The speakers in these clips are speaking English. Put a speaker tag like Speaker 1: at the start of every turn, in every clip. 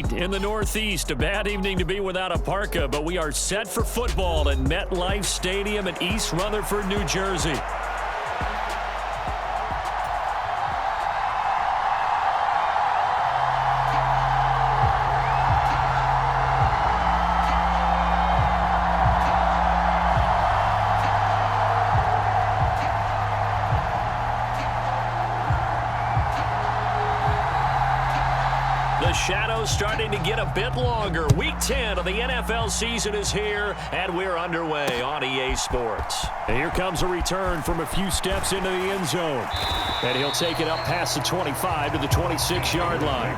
Speaker 1: heat in the Northeast. A bad evening to be without a parka, but we are set for football at MetLife Stadium in East Rutherford, New Jersey. The shadows starting to get a bit longer. Week 10 of the NFL season is here, and we're underway on EA Sports. And here comes a return from a few steps into the end zone. And he'll take it up past the 25 to the 26-yard line.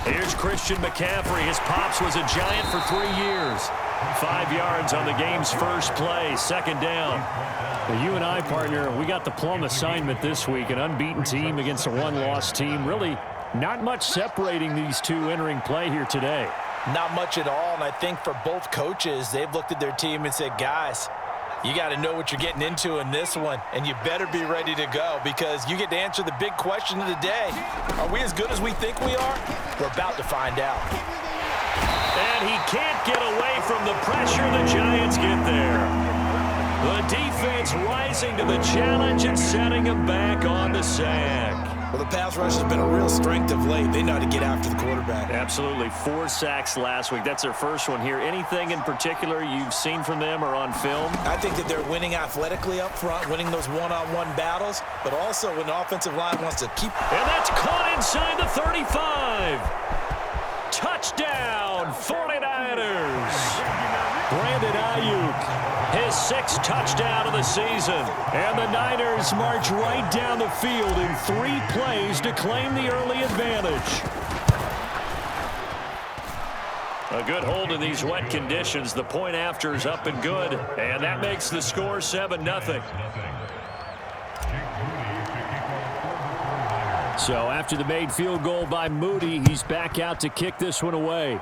Speaker 1: Here's Christian McCaffrey. His pops was a Giant for 3 years. 5 yards on the game's first play, second down.
Speaker 2: Well, you and I, partner, we got the plum assignment this week. An unbeaten team against a one-loss team. Really not much separating these two entering play here today.
Speaker 3: Not much at all, and I think for both coaches, they've looked at their team and said, guys, you got to know what you're getting into in this one, and you better be ready to go because you get to answer the big question of the day. Are we as good as we think we are? We're about to find out.
Speaker 1: And he can't get away from the pressure. The Giants get there. The defense rising to the challenge and setting him back on the sack.
Speaker 3: Well, the pass rush has been a real strength of late. They know how to get after the quarterback.
Speaker 1: Absolutely. 4 sacks last week. That's their first one here. Anything in particular you've seen from them or on film?
Speaker 3: I think that they're winning athletically up front, winning those one-on-one battles, but also when the offensive line wants to keep.
Speaker 1: And that's caught inside the 35. Touchdown, 49ers. Brandon Ayuk, his 6th touchdown of the season. And the Niners march right down the field in 3 plays to claim the early advantage. A good hold in these wet conditions. The point after is up and good. And that makes the score 7-0.
Speaker 2: So after the made field goal by Moody, he's back out to kick this one away.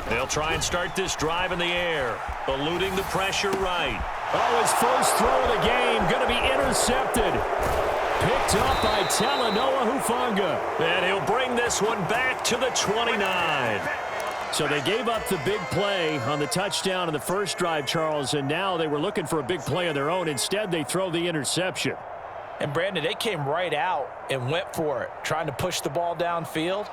Speaker 1: They'll try and start this drive in the air, eluding the pressure right.
Speaker 2: Oh, his first throw of the game going to be intercepted. Picked up by Talanoa Hufanga.
Speaker 1: And he'll bring this one back to the 29.
Speaker 2: So they gave up the big play on the touchdown in the first drive, Charles, and now they were looking for a big play of their own. Instead, they throw the interception.
Speaker 3: And, Brandon, they came right out and went for it, trying to push the ball downfield.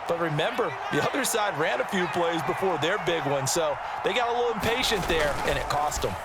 Speaker 3: But remember, the other side ran a few plays before their big one, so they got a little impatient there, and it cost them.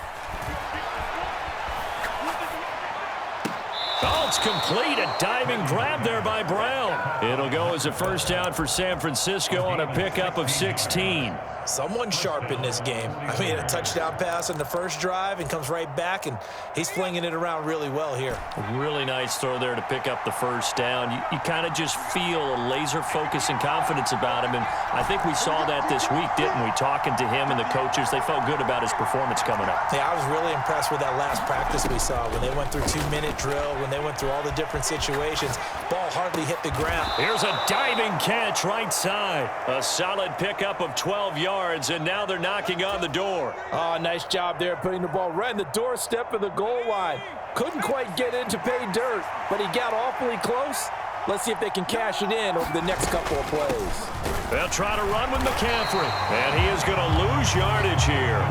Speaker 1: Oh, it's complete. A diving grab there by Brown. It'll go as a first down for San Francisco on a pickup of 16.
Speaker 3: Someone sharp in this game. I mean, a touchdown pass in the first drive and comes right back, and he's flinging it around really well here.
Speaker 1: A really nice throw there to pick up the first down. You kind of just feel a laser focus and confidence about him, and I think we saw that this week, didn't we? Talking to him and the coaches, they felt good about his performance coming up.
Speaker 3: Yeah, I was really impressed with that last practice we saw when they went through 2-minute drill, when they went through all the different situations. Ball hardly hit the ground.
Speaker 1: Here's a diving catch right side. A solid pickup of 12 yards, and now they're knocking on the door.
Speaker 3: Oh, nice job there putting the ball right in the doorstep of the goal line. Couldn't quite get in to pay dirt, but he got awfully close, Let's see if they can cash it in over the next couple of plays.
Speaker 1: They'll try to run with McCaffrey, and he is going to lose yardage here.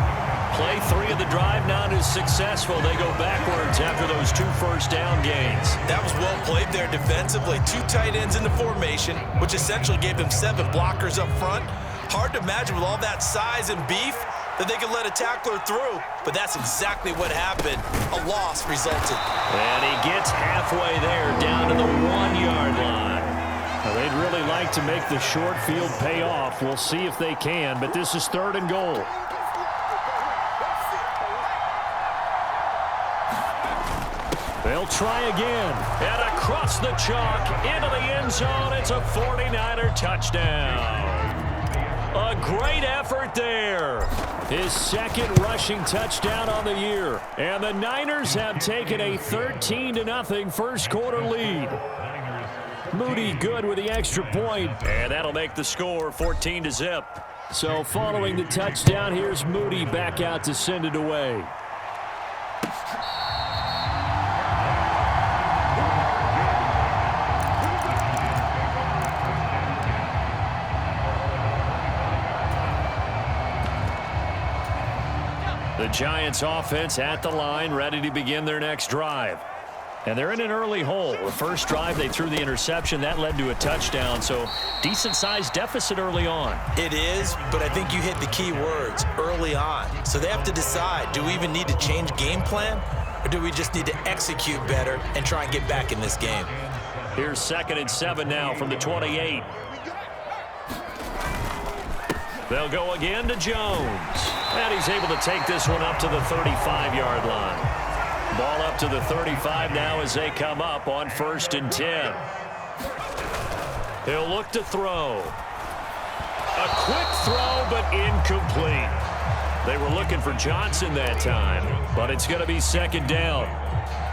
Speaker 1: Play 3 of the drive not as successful. They go backwards after those 2 first-down gains.
Speaker 3: That was well played there defensively. 2 tight ends in the formation, which essentially gave them 7 blockers up front. Hard to imagine with all that size and beef that they could let a tackler through, but that's exactly what happened. A loss resulted.
Speaker 1: And he gets halfway there, down to the 1-yard line.
Speaker 2: Well, they'd really like to make the short field pay off. We'll see if they can, but this is 3rd and goal. They'll try again.
Speaker 1: And across the chalk, into the end zone. It's a 49er touchdown. A great effort there.
Speaker 2: His 2nd rushing touchdown on the year. And the Niners have taken a 13-0 first quarter lead. Moody good with the extra point.
Speaker 1: And that'll make the score 14-0.
Speaker 2: So following the touchdown, here's Moody back out to send it away.
Speaker 1: The Giants offense at the line, ready to begin their next drive. And they're in an early hole. The first drive, they threw the interception. That led to a touchdown, so decent-sized deficit early on.
Speaker 3: It is, but I think you hit the key words, early on. So they have to decide, do we even need to change game plan, or do we just need to execute better and try and get back in this game?
Speaker 1: Here's 2nd and 7 now from the 28. They'll go again to Jones. And he's able to take this one up to the 35-yard line. Ball up to the 35 now as they come up on 1st and 10. He'll look to throw. A quick throw, but incomplete. They were looking for Johnson that time, but it's going to be 2nd down.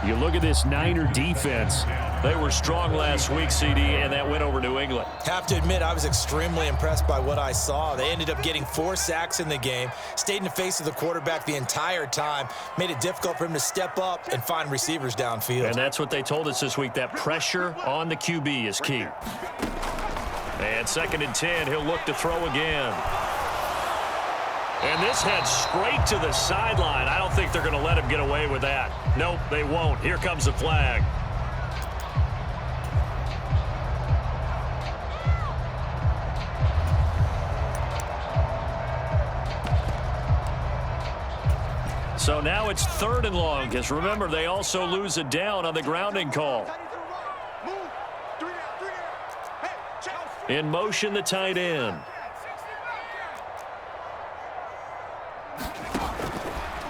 Speaker 2: You look at this Niner defense.
Speaker 1: They were strong last week, CD, and that went over New England.
Speaker 3: Have to admit, I was extremely impressed by what I saw. They ended up getting 4 sacks in the game, stayed in the face of the quarterback the entire time, made it difficult for him to step up and find receivers downfield.
Speaker 1: And that's what they told us this week, that pressure on the QB is key. And 2nd and 10, he'll look to throw again. And this heads straight to the sideline. I don't think they're going to let him get away with that. Nope, they won't. Here comes the flag. So now it's 3rd and long, because remember, they also lose a down on the grounding call. In motion, the tight end.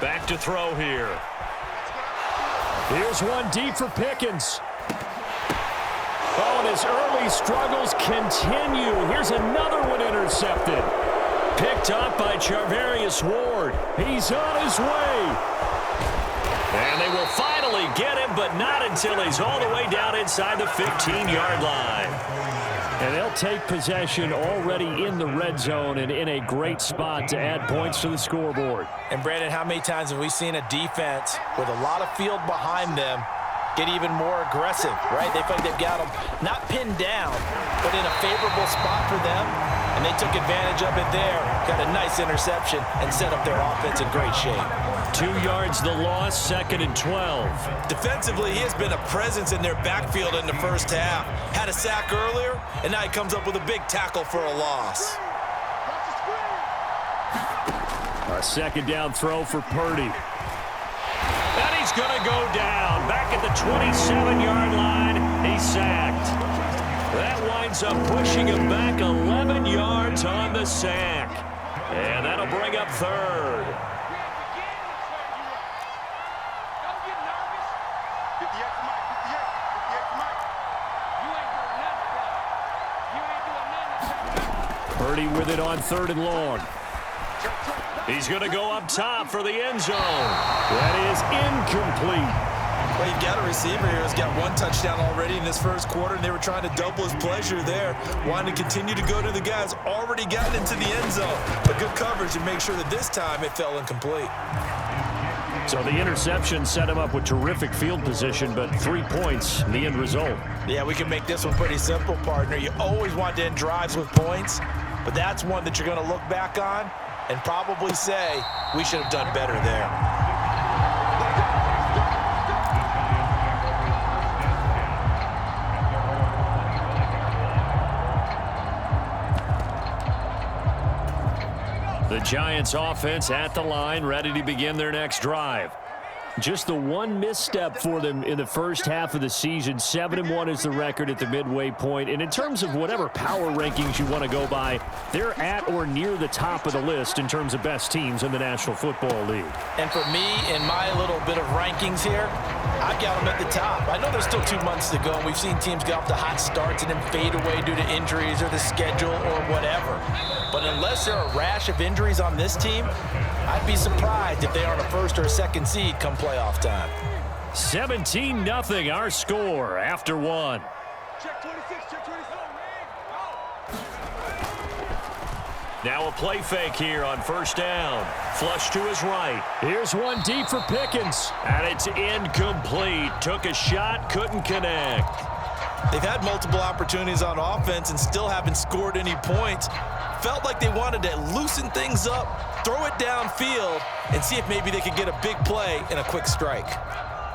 Speaker 1: Back to throw here.
Speaker 2: Here's one deep for Pickens. Oh, and his early struggles continue. Here's another one intercepted.
Speaker 1: Picked up by Charvarius Ward.
Speaker 2: He's on his way.
Speaker 1: And they will finally get him, but not until he's all the way down inside the 15-yard line.
Speaker 2: And they'll take possession already in the red zone and in a great spot to add points to the scoreboard.
Speaker 3: And, Brandon, how many times have we seen a defense with a lot of field behind them get even more aggressive, right? They feel like they've got them not pinned down, but in a favorable spot for them, and they took advantage of it there, got a nice interception, and set up their offense in great shape.
Speaker 1: 2 yards the loss, 2nd and 12.
Speaker 3: Defensively, he has been a presence in their backfield in the first half. Had a sack earlier, and now he comes up with a big tackle for a loss.
Speaker 2: A 2nd down throw for Purdy.
Speaker 1: And he's going to go down. Back at the 27-yard line, he's sacked. That winds up pushing him back 11 yards on the sack. And that'll bring up 3rd.
Speaker 2: Purdy with it on 3rd and long.
Speaker 1: He's going to go up top for the end zone.
Speaker 2: That is incomplete.
Speaker 3: Well, you've got a receiver here who's got 1 touchdown already in this first quarter, and they were trying to double his pleasure there, wanting to continue to go to the guys already gotten into the end zone. But good coverage to make sure that this time it fell incomplete.
Speaker 2: So the interception set him up with terrific field position, but 3 points, the end result.
Speaker 3: Yeah, we can make this one pretty simple, partner. You always want to end drives with points, but that's one that you're going to look back on and probably say, we should have done better there.
Speaker 2: The Giants offense at the line, ready to begin their next drive. Just the one misstep for them in the first half of the season. 7-1 is the record at the midway point. And in terms of whatever power rankings you want to go by, they're at or near the top of the list in terms of best teams in the National Football League.
Speaker 3: And for me, in my little bit of rankings here, I've got them at the top. I know there's still 2 months to go, and we've seen teams get off to hot starts and then fade away due to injuries or the schedule or whatever. But unless there are a rash of injuries on this team, I'd be surprised if they aren't a first or a second seed come playoff time.
Speaker 2: 17-0 our score after one.
Speaker 4: Check 26, check 26.
Speaker 1: Now a play fake here on first down. Flush to his right.
Speaker 2: Here's one deep for Pickens.
Speaker 1: And it's incomplete. Took a shot, couldn't connect.
Speaker 3: They've had multiple opportunities on offense and still haven't scored any points. Felt like they wanted to loosen things up, throw it downfield, and see if maybe they could get a big play and a quick strike.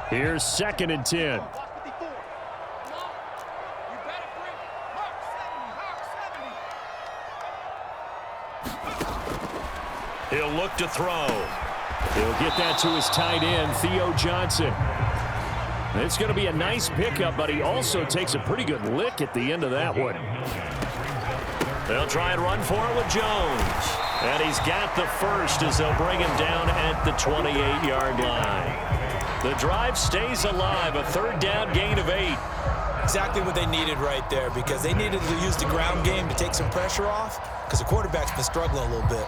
Speaker 2: Here's 2nd and 10.
Speaker 1: He'll look to throw.
Speaker 2: He'll get that to his tight end, Theo Johnson. It's going to be a nice pickup, but he also takes a pretty good lick at the end of that one.
Speaker 1: They'll try and run for it with Jones. And he's got the first as they'll bring him down at the 28-yard line. The drive stays alive, a 3rd down gain of 8.
Speaker 3: Exactly what they needed right there, because they needed to use the ground game to take some pressure off, because the quarterback's been struggling a little bit.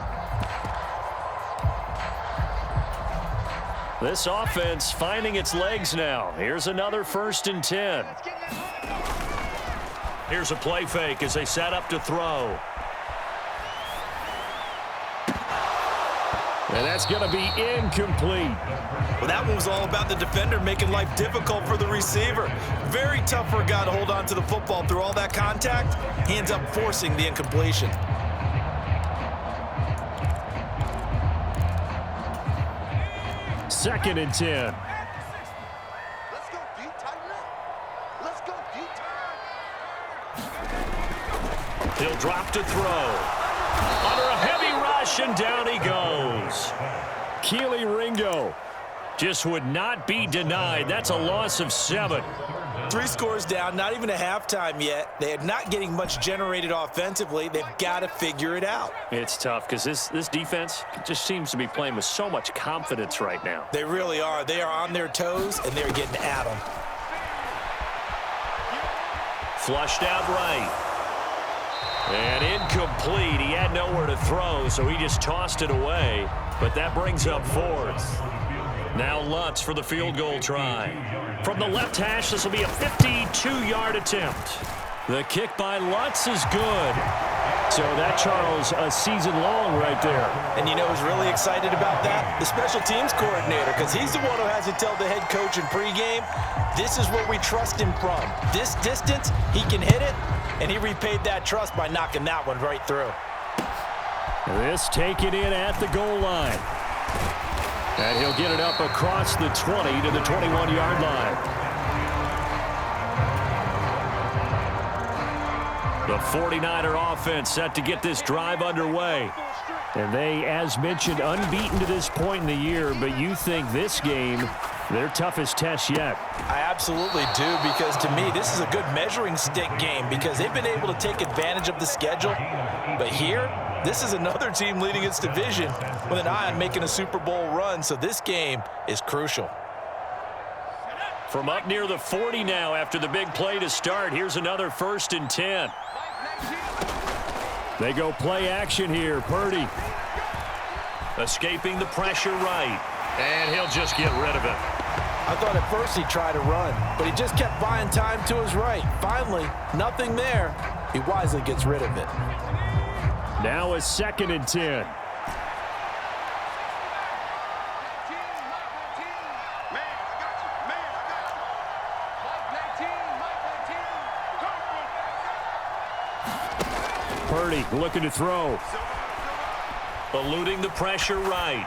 Speaker 1: This offense finding its legs now. Here's another 1st and 10. Here's a play fake as they set up to throw.
Speaker 2: And that's going to be incomplete.
Speaker 3: Well, that one was all about the defender making life difficult for the receiver. Very tough for a guy to hold on to the football through all that contact. He ends up forcing the incompletion.
Speaker 2: Second and 10.
Speaker 4: Let's go deep, tighten up. Let's go deep.
Speaker 1: He'll drop to throw. Under a heavy rush, and down he goes.
Speaker 2: Keely Ringo just would not be denied. That's a loss of 7.
Speaker 3: 3 scores down, not even a halftime yet. They are not getting much generated offensively. They've got to figure it out.
Speaker 1: It's tough because this defense just seems to be playing with so much confidence right now.
Speaker 3: They really are. They are on their toes, and they're getting at them.
Speaker 1: Flushed out right. And incomplete. He had nowhere to throw, so he just tossed it away. But that brings up 4th. Now Lutz for the field goal try. From the left hash, this will be a 52-yard attempt. The kick by Lutz is good. So that, Charles, a season long right there.
Speaker 3: And you know who's really excited about that? The special teams coordinator, because he's the one who has to tell the head coach in pregame, this is where we trust him from. This distance, he can hit it, and he repaid that trust by knocking that one right through.
Speaker 2: This taken in at the goal line. And he'll get it up across the 20 to the 21-yard line. The 49er offense set to get this drive underway. And they, as mentioned, unbeaten to this point in the year, but you think this game, their toughest test yet.
Speaker 3: I absolutely do, because to me, this is a good measuring stick game because they've been able to take advantage of the schedule. But here, this is another team leading its division with an eye on making a Super Bowl run, so this game is crucial.
Speaker 1: From up near the 40 now after the big play to start, here's another 1st and 10.
Speaker 2: They go play action here. Purdy.
Speaker 1: Escaping the pressure right. And he'll just get rid of it.
Speaker 3: I thought at first he'd try to run, but he just kept buying time to his right. Finally, nothing there. He wisely gets rid of it.
Speaker 2: Now a 2nd and 10. looking to throw.
Speaker 1: Eluding the pressure right.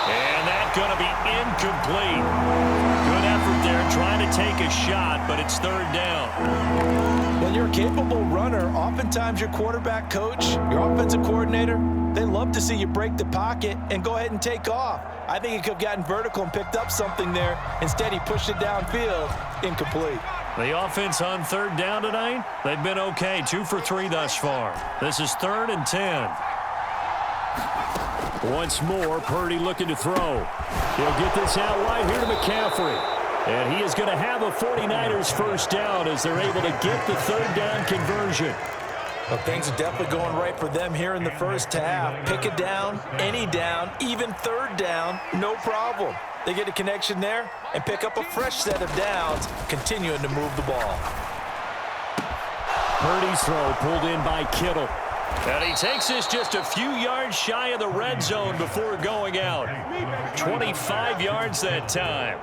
Speaker 1: And that's going to be incomplete. Good effort there trying to take a shot, but it's third down.
Speaker 3: When you're a capable runner, oftentimes your quarterback coach, your offensive coordinator, they love to see you break the pocket and go ahead and take off. I think he could have gotten vertical and picked up something there. Instead, he pushed it downfield. Incomplete.
Speaker 1: The offense on third down tonight, they've been okay. 2 for 3 thus far. This is 3rd and 10.
Speaker 2: Once more, Purdy looking to throw. He'll get this out wide here to McCaffrey. And he is going to have a 49ers first down as they're able to get the third down conversion.
Speaker 3: Well, things are definitely going right for them here in the first half. Pick it down, any down, even third down, no problem. They get a connection there and pick up a fresh set of downs, continuing to move the ball.
Speaker 2: Purdy's throw pulled in by Kittle.
Speaker 1: And he takes this just a few yards shy of the red zone before going out. 25 yards that time.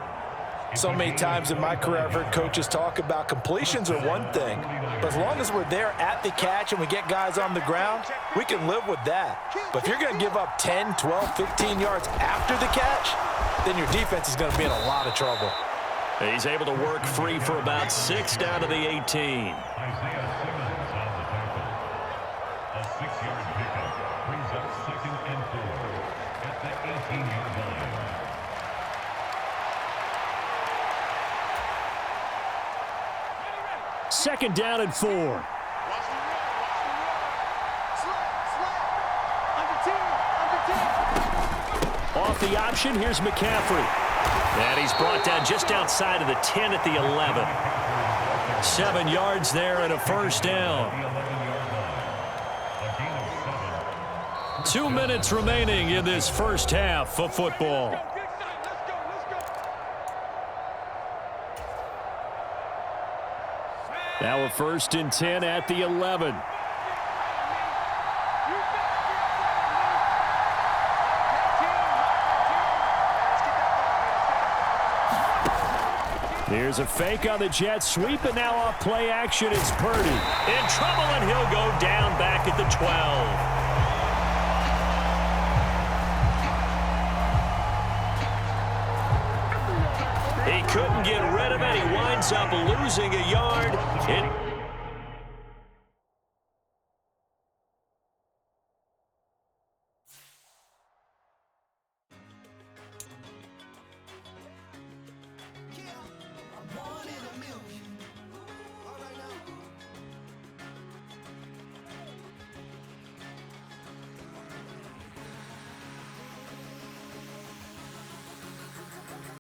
Speaker 3: So many times in my career I've heard coaches talk about completions are one thing, but as long as we're there at the catch and we get guys on the ground, we can live with that. But if you're going to give up 10, 12, 15 yards after the catch, then your defense is going to be in a lot of trouble.
Speaker 1: He's able to work free for about 6 down to the 18.
Speaker 5: A 6-yard pickup brings up 2nd and 4 at the 18-yard line.
Speaker 2: Second down and 4. Off the option, here's McCaffrey.
Speaker 1: And he's brought down just outside of the 10 at the 11. 7 yards there and a first down. 2 minutes remaining in this first half of football.
Speaker 2: Now a 1st and 10 at the 11. Here's a fake on the jet sweep, and now off play action, it's Purdy.
Speaker 1: In trouble, and he'll go down back at the 12. He couldn't get rid of it. He winds up losing a yard.